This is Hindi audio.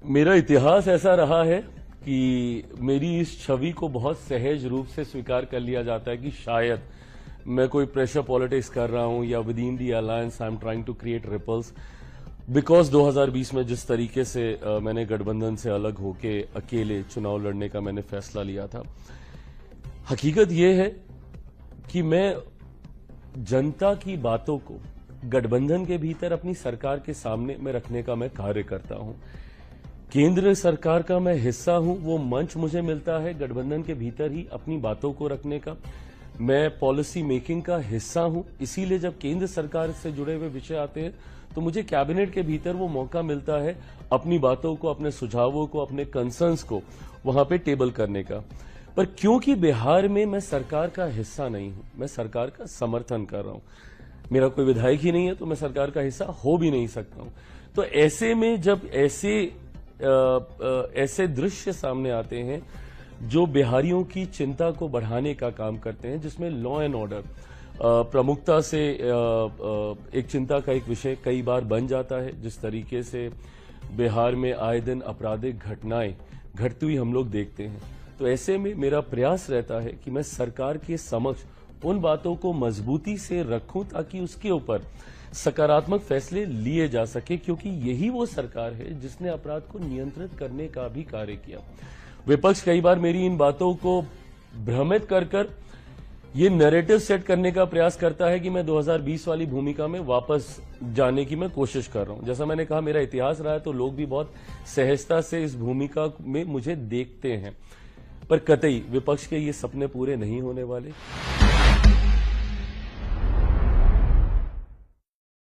मेरा इतिहास ऐसा रहा है कि मेरी इस छवि को बहुत सहज रूप से स्वीकार कर लिया जाता है कि शायद मैं कोई प्रेशर पॉलिटिक्स कर रहा हूं या within the alliance I am trying to create ripples because 2020 में जिस तरीके से मैंने गठबंधन से अलग होके अकेले चुनाव लड़ने का मैंने फैसला लिया था। हकीकत यह है कि मैं जनता की बातों को गठबंधन के भीतर अपनी सरकार के सामने में रखने का मैं कार्य करता हूं। केंद्र सरकार का मैं हिस्सा हूं, वो मंच मुझे मिलता है गठबंधन के भीतर ही अपनी बातों को रखने का। मैं पॉलिसी मेकिंग का हिस्सा हूं, इसीलिए जब केंद्र सरकार से जुड़े हुए विषय आते हैं तो मुझे कैबिनेट के भीतर वो मौका मिलता है अपनी बातों को, अपने सुझावों को, अपने कंसर्न्स को वहां पे टेबल करने का। पर क्योंकि बिहार में मैं सरकार का हिस्सा नहीं हूं, मैं सरकार का समर्थन कर रहा हूं, मेरा कोई विधायक ही नहीं है तो मैं सरकार का हिस्सा हो भी नहीं सकता हूं। तो ऐसे में जब ऐसे दृश्य सामने आते हैं जो बिहारियों की चिंता को बढ़ाने का काम करते हैं, जिसमें लॉ एंड ऑर्डर प्रमुखता से एक चिंता का एक विषय कई बार बन जाता है, जिस तरीके से बिहार में आए दिन आपराधिक घटनाएं घटती हुई हम लोग देखते हैं। तो ऐसे में मेरा प्रयास रहता है कि मैं सरकार के समक्ष उन बातों को मजबूती से रखूं ताकि उसके ऊपर सकारात्मक फैसले लिए जा सके, क्योंकि यही वो सरकार है जिसने अपराध को नियंत्रित करने का भी कार्य किया। विपक्ष कई बार मेरी इन बातों को भ्रमित कर ये नैरेटिव सेट करने का प्रयास करता है कि मैं 2020 वाली भूमिका में वापस जाने की मैं कोशिश कर रहा हूं। जैसा मैंने कहा, मेरा इतिहास रहा है तो लोग भी बहुत सहजता से इस भूमिका में मुझे देखते हैं, पर कतई विपक्ष के ये सपने पूरे नहीं होने वाले।